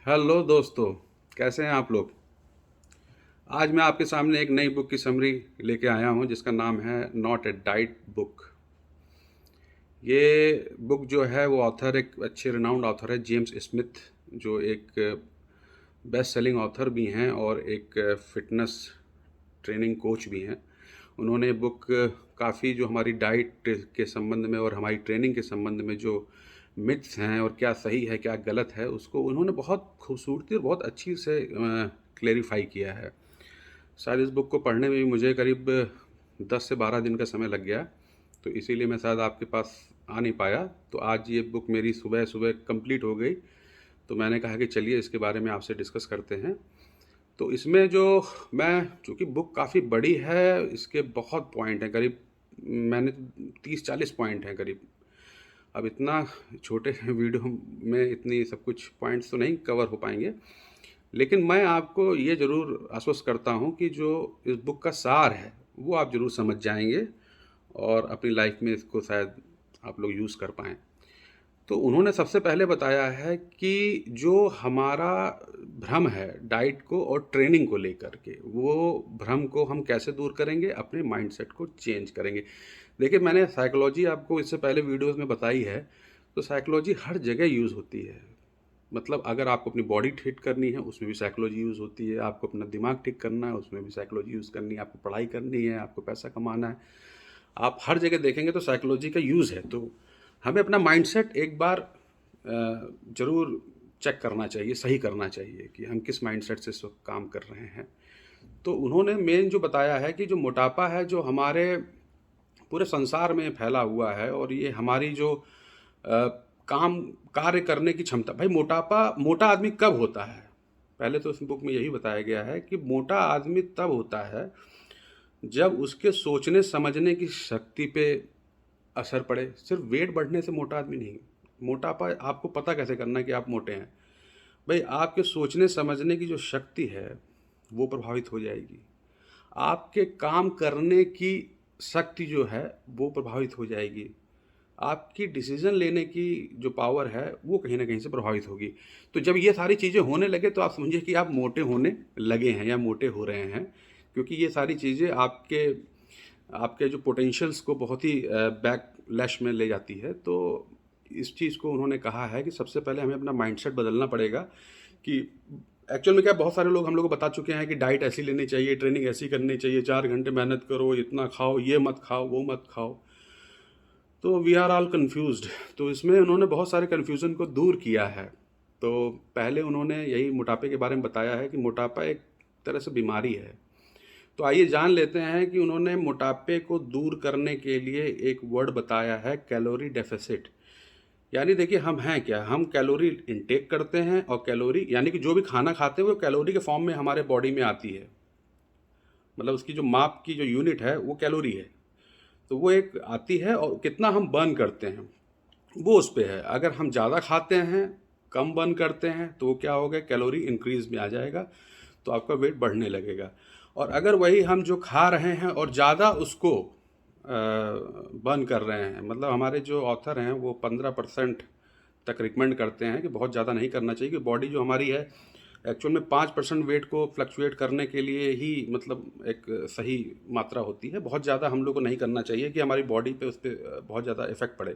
Hello दोस्तों, कैसे हैं आप लोग। आज मैं आपके सामने एक नई बुक की समरी लेके आया हूं जिसका नाम है नॉट ए डाइट बुक। ये बुक जो है वो ऑथर एक अच्छे रिनाउंड ऑथर है, जेम्स स्मिथ, जो एक बेस्ट सेलिंग ऑथर भी हैं और एक फिटनेस ट्रेनिंग कोच भी हैं। उन्होंने बुक काफ़ी जो हमारी डाइट के संबंध में और हमारी ट्रेनिंग के संबंध में जो मिथ्स हैं और क्या सही है क्या गलत है उसको उन्होंने बहुत खूबसूरती और बहुत अच्छी से क्लेरिफाई किया है। शायद इस बुक को पढ़ने में भी मुझे करीब 10 से 12 दिन का समय लग गया, तो इसीलिए मैं शायद आपके पास आ नहीं पाया। तो आज ये बुक मेरी सुबह सुबह कंप्लीट हो गई, तो मैंने कहा कि चलिए इसके बारे में आपसे डिस्कस करते हैं। तो इसमें जो मैं चूँकि बुक काफ़ी बड़ी है, इसके बहुत पॉइंट हैं, करीब मैंने 30-40 पॉइंट हैं करीब। अब इतना छोटे वीडियो में इतनी सब कुछ पॉइंट्स तो नहीं कवर हो पाएंगे, लेकिन मैं आपको ये ज़रूर आश्वस्त करता हूँ कि जो इस बुक का सार है वो आप ज़रूर समझ जाएंगे और अपनी लाइफ में इसको शायद आप लोग यूज़ कर पाएँ। तो उन्होंने सबसे पहले बताया है कि जो हमारा भ्रम है डाइट को और ट्रेनिंग को लेकर के, वो भ्रम को हम कैसे दूर करेंगे, अपने माइंडसेट को चेंज करेंगे। देखिए, मैंने साइकोलॉजी आपको इससे पहले वीडियोस में बताई है, तो साइकोलॉजी हर जगह यूज़ होती है। मतलब अगर आपको अपनी बॉडी ठीक करनी है उसमें भी साइकोलॉजी यूज़ होती है, आपको अपना दिमाग ठीक करना है उसमें भी साइकोलॉजी यूज़ करनी है, आपको पढ़ाई करनी है, आपको पैसा कमाना है, आप हर जगह देखेंगे तो साइकोलॉजी का यूज़ है। तो हमें अपना माइंडसेट एक बार ज़रूर चेक करना चाहिए, सही करना चाहिए कि हम किस माइंडसेट से इस वक्त काम कर रहे हैं। तो उन्होंने मेन जो बताया है कि जो मोटापा है जो हमारे पूरे संसार में फैला हुआ है और ये हमारी जो काम कार्य करने की क्षमता, भाई मोटा आदमी कब होता है, पहले तो इस बुक में यही बताया गया है कि मोटा आदमी तब होता है जब उसके सोचने समझने की शक्ति पे असर पड़े। सिर्फ वेट बढ़ने से मोटा आदमी नहीं। मोटापा आपको पता कैसे करना है कि आप मोटे हैं, भाई आपके सोचने समझने की जो शक्ति है वो प्रभावित हो जाएगी, आपके काम करने की शक्ति जो है वो प्रभावित हो जाएगी, आपकी डिसीजन लेने की जो पावर है वो कहीं ना कहीं से प्रभावित होगी। तो जब ये सारी चीज़ें होने लगे तो आप समझिए कि आप मोटे होने लगे हैं या मोटे हो रहे हैं, क्योंकि ये सारी चीज़ें आपके आपके जो पोटेंशियल्स को बहुत ही बैकलैश में ले जाती है। तो इस चीज़ को उन्होंने कहा है कि सबसे पहले हमें अपना माइंडसेट बदलना पड़ेगा कि एक्चुअल में क्या, बहुत सारे लोग हम लोग को बता चुके हैं कि डाइट ऐसी लेनी चाहिए, ट्रेनिंग ऐसी करनी चाहिए, 4 घंटे मेहनत करो, इतना खाओ, ये मत खाओ, वो मत खाओ। तो वी आर ऑल कन्फ्यूज्ड। तो इसमें उन्होंने बहुत सारे कन्फ्यूज़न को दूर किया है। तो पहले उन्होंने यही मोटापे के बारे में बताया है कि मोटापा एक तरह से बीमारी है। तो आइए जान लेते हैं कि उन्होंने मोटापे को दूर करने के लिए एक वर्ड बताया है, कैलोरी डेफिसिट। यानी देखिए, हम हैं क्या, हम कैलोरी इनटेक करते हैं और कैलोरी यानी कि जो भी खाना खाते हैं वो कैलोरी के फॉर्म में हमारे बॉडी में आती है। मतलब उसकी जो माप की जो यूनिट है वो कैलोरी है। तो वो एक आती है और कितना हम बर्न करते हैं वो उस पे है। अगर हम ज़्यादा खाते हैं, कम बर्न करते हैं, तो वो क्या होगा, कैलोरी इंक्रीज में आ जाएगा, तो आपका वेट बढ़ने लगेगा। और अगर वही हम जो खा रहे हैं और ज़्यादा उसको बर्न कर रहे हैं, मतलब हमारे जो ऑथर हैं वो 15% तक रिकमेंड करते हैं कि बहुत ज़्यादा नहीं करना चाहिए, कि बॉडी जो हमारी है एक्चुअल में 5% वेट को फ्लक्चुएट करने के लिए ही मतलब एक सही मात्रा होती है। बहुत ज़्यादा हम लोग को नहीं करना चाहिए कि हमारी बॉडी पे उस पर बहुत ज़्यादा इफ़ेक्ट पड़े।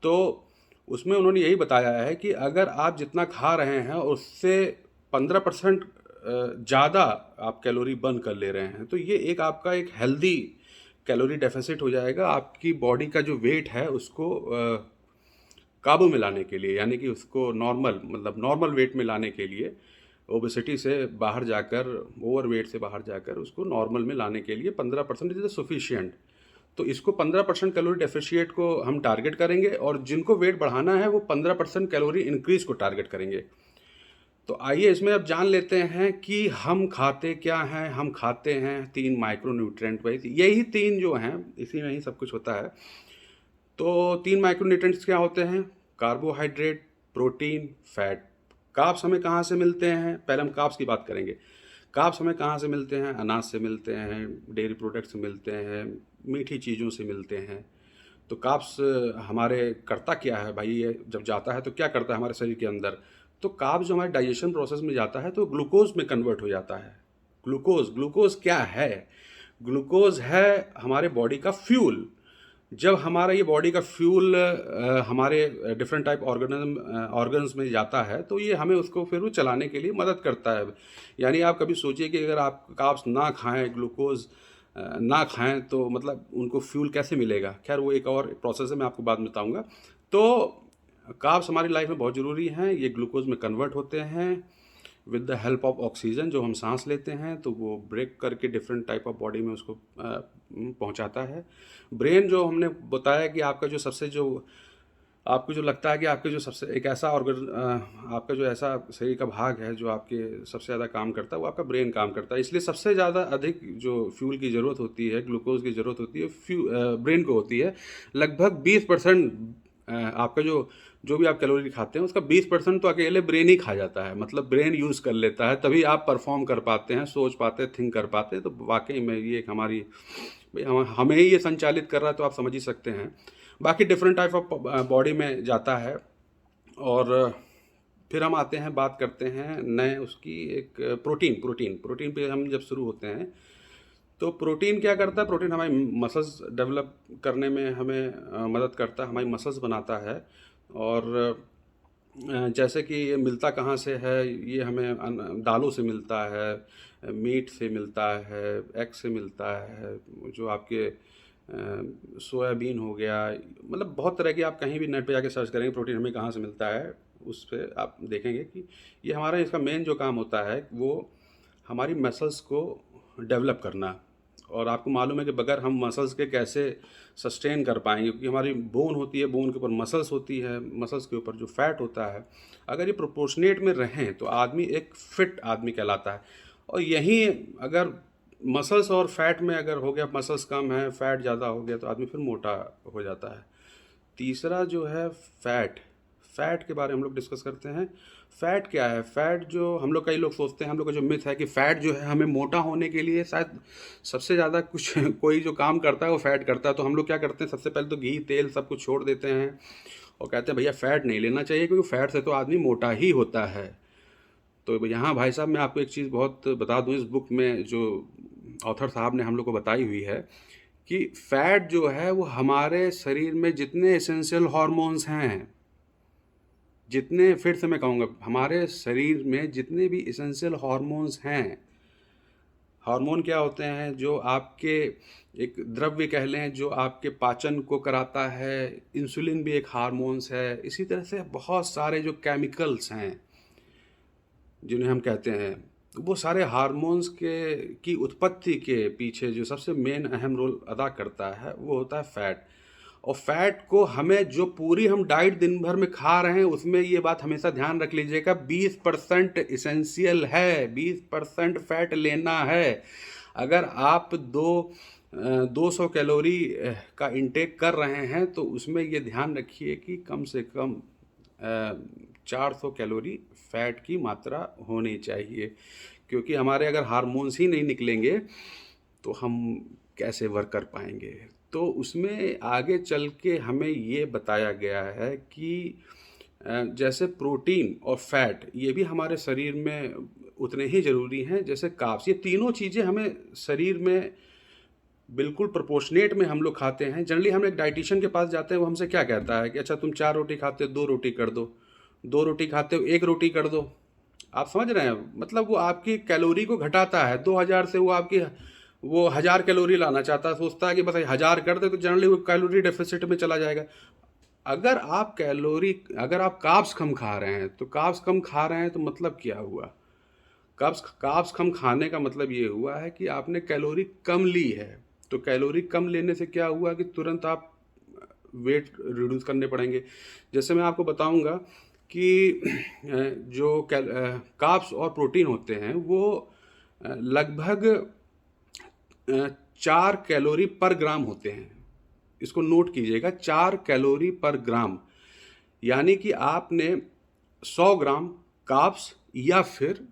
तो उसमें उन्होंने यही बताया है कि अगर आप जितना खा रहे हैं उससे 15% ज़्यादा आप कैलोरी बर्न कर ले रहे हैं, तो ये एक आपका एक हेल्दी कैलोरी डेफिसिट हो जाएगा। आपकी बॉडी का जो वेट है उसको काबू में लाने के लिए, यानी कि उसको नॉर्मल, मतलब नॉर्मल वेट में लाने के लिए, ओबेसिटी से बाहर जाकर, ओवर वेट से बाहर जाकर उसको नॉर्मल में लाने के लिए 15% इज सफिशियंट। तो इसको 15% कैलोरी डेफिशिएट को हम टारगेट करेंगे और जिनको वेट बढ़ाना है वो 15% कैलोरी इंक्रीज को टारगेट करेंगे। तो आइए इसमें अब जान लेते हैं कि हम खाते क्या हैं। हम खाते हैं 3 माइक्रो न्यूट्रिएंट, भाई यही 3 जो हैं इसी में ही सब कुछ होता है। तो 3 माइक्रो न्यूट्रिएंट्स क्या होते हैं, कार्बोहाइड्रेट, प्रोटीन, फैट। कार्ब्स हमें कहाँ से मिलते हैं, पहले हम कार्ब्स की बात करेंगे। कार्ब्स हमें कहाँ से मिलते हैं, अनाज से मिलते हैं, डेयरी प्रोडक्ट से मिलते हैं, मीठी चीज़ों से मिलते हैं। तो कार्ब्स हमारे करता क्या है भाई, ये जब जाता है तो क्या करता है हमारे शरीर के अंदर, तो कार्ब्स जो हमारे डाइजेशन प्रोसेस में जाता है तो ग्लूकोज में कन्वर्ट हो जाता है। ग्लूकोज क्या है? ग्लूकोज है हमारे बॉडी का फ्यूल। जब हमारा ये बॉडी का फ्यूल हमारे डिफरेंट टाइप ऑर्गन्स में जाता है तो ये हमें उसको फिर वो चलाने के लिए मदद करता है। यानी आप कभी सोचिए कि अगर आप कार्ब्स ना खाएं, ग्लूकोज ना खाएं, तो मतलब उनको फ्यूल कैसे मिलेगा? खैर वो एक और प्रोसेस है, मैं आपको बाद में बताऊंगा। तो कार्ब्स हमारी लाइफ में बहुत ज़रूरी हैं। ये ग्लूकोज में कन्वर्ट होते हैं with the help of oxygen. जो हम सांस लेते हैं तो वो ब्रेक करके डिफरेंट टाइप ऑफ बॉडी में उसको पहुंचाता है। ब्रेन जो हमने बताया कि आपका जो सबसे जो आपको जो लगता है कि आपके जो सबसे एक ऐसा आपका जो ऐसा शरीर का भाग है जो आपके सबसे ज़्यादा काम करता है, वो आपका ब्रेन काम करता है। इसलिए सबसे ज़्यादा अधिक जो फ्यूल की ज़रूरत होती है, ग्लूकोज की ज़रूरत होती है, ब्रेन को होती है। लगभग 20% आपका जो भी आप कैलोरी खाते हैं उसका 20% तो अकेले ब्रेन ही खा जाता है। मतलब ब्रेन यूज़ कर लेता है, तभी आप परफॉर्म कर पाते हैं, सोच पाते हैं, थिंक कर पाते हैं। तो वाकई में ये एक हमारी भाई हमें ही ये संचालित कर रहा है, तो आप समझ ही सकते हैं। बाकी डिफरेंट टाइप ऑफ बॉडी में जाता है। और फिर हम आते हैं, बात करते हैं नए उसकी एक प्रोटीन पे हम जब शुरू होते हैं तो प्रोटीन क्या करता है? प्रोटीन हमारी मसल्स डेवलप करने में हमें मदद करता है, हमारी मसल्स बनाता है। और जैसे कि ये मिलता कहाँ से है? ये हमें दालों से मिलता है, मीट से मिलता है, एग से मिलता है, जो आपके सोयाबीन हो गया। मतलब बहुत तरह की, आप कहीं भी नेट पे जाके सर्च करेंगे प्रोटीन हमें कहाँ से मिलता है, उस पर आप देखेंगे कि ये हमारा इसका मेन जो काम होता है वो हमारी मसल्स को डेवलप करना। और आपको मालूम है कि बगैर हम मसल्स के कैसे सस्टेन कर पाएंगे, क्योंकि हमारी बोन होती है, बोन के ऊपर मसल्स होती है, मसल्स के ऊपर जो फैट होता है, अगर ये प्रोपोर्शनेट में रहें तो आदमी एक फिट आदमी कहलाता है। और यहीं अगर मसल्स और फैट में अगर हो गया, मसल्स कम है, फैट ज़्यादा हो गया, तो आदमी फिर मोटा हो जाता है। तीसरा जो है फैट के बारे में हम लोग डिस्कस करते हैं। फैट क्या है? फैट जो हम लोग, कई लोग सोचते हैं, हम लोग का जो मिथ है कि फैट जो है हमें मोटा होने के लिए शायद सबसे ज़्यादा कुछ कोई जो काम करता है वो फैट करता है। तो हम लोग क्या करते हैं, सबसे पहले तो घी तेल सब कुछ छोड़ देते हैं और कहते हैं भैया फैट नहीं लेना चाहिए, क्योंकि फैट से तो आदमी मोटा ही होता है। तो यहाँ भाई साहब मैं आपको एक चीज़ बहुत बता दूँ, इस बुक में जो ऑथर साहब ने हम लोग को बताई हुई है कि फैट जो है वो हमारे शरीर में जितने एसेंशियल हार्मोन्स हैं, जितने, फिर से मैं कहूँगा, हमारे शरीर में जितने भी एसेंशियल हार्मोन्स हैं। हार्मोन क्या होते हैं? जो आपके एक द्रव्य कह लें जो आपके पाचन को कराता है। इंसुलिन भी एक हार्मोन्स है। इसी तरह से बहुत सारे जो केमिकल्स हैं जिन्हें हम कहते हैं, वो सारे हार्मोन्स की उत्पत्ति के पीछे जो सबसे मेन अहम रोल अदा करता है वो होता है फैट। और फैट को हमें जो पूरी हम डाइट दिन भर में खा रहे हैं उसमें ये बात हमेशा ध्यान रख लीजिएगा, 20% इसेंशियल है, 20% फैट लेना है। अगर आप 200 कैलोरी का इंटेक कर रहे हैं तो उसमें ये ध्यान रखिए कि कम से कम 400 कैलोरी फैट की मात्रा होनी चाहिए। क्योंकि हमारे अगर हार्मोन्स ही नहीं निकलेंगे तो हम कैसे वर्क कर पाएंगे। तो उसमें आगे चल के हमें ये बताया गया है कि जैसे प्रोटीन और फैट ये भी हमारे शरीर में उतने ही ज़रूरी हैं जैसे कार्ब्स। ये तीनों चीज़ें हमें शरीर में बिल्कुल प्रोपोर्शनेट में हम लोग खाते हैं। जनरली हम एक डाइटिशियन के पास जाते हैं, वो हमसे क्या कहता है कि अच्छा तुम 4 रोटी खाते हो, 2 रोटी कर दो, 2 रोटी खाते हो 1 रोटी कर दो। आप समझ रहे हैं? मतलब वो आपकी कैलोरी को घटाता है। 2000 से वो 1000 कैलोरी लाना चाहता है, सोचता है कि बस 1000 कर दे तो जनरली वो कैलोरी डेफिसिट में चला जाएगा। अगर आप कार्ब्स कम खा रहे हैं तो कार्ब्स कम खा रहे हैं तो मतलब क्या हुआ? कार्ब्स कम खाने का मतलब ये हुआ है कि आपने कैलोरी कम ली है। तो कैलोरी कम लेने से क्या हुआ कि तुरंत आप वेट रिड्यूस करने पड़ेंगे। जैसे मैं आपको बताऊंगा कि जो कार्ब्स और प्रोटीन होते हैं वो लगभग 4 कैलोरी पर ग्राम होते हैं। इसको नोट कीजिएगा, 4 कैलोरी पर ग्राम। यानी कि आपने 100 ग्राम कार्ब्स या फिर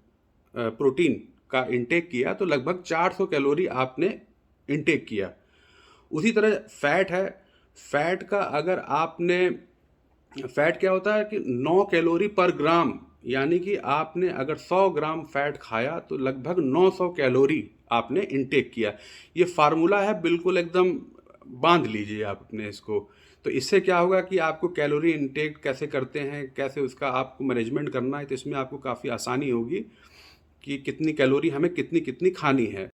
प्रोटीन का इंटेक किया तो लगभग 400 कैलोरी आपने इंटेक किया। उसी तरह फैट है। फैट का अगर आपने, फैट क्या होता है कि 9 कैलोरी पर ग्राम यानी कि आपने अगर 100 ग्राम फैट खाया तो लगभग 900 कैलोरी आपने इनटेक किया। ये फार्मूला है, बिल्कुल एकदम बांध लीजिए आप अपने इसको। तो इससे क्या होगा कि आपको कैलोरी इनटेक कैसे करते हैं, कैसे उसका आपको मैनेजमेंट करना है, तो इसमें आपको काफ़ी आसानी होगी कि कितनी कैलोरी हमें कितनी कितनी खानी है।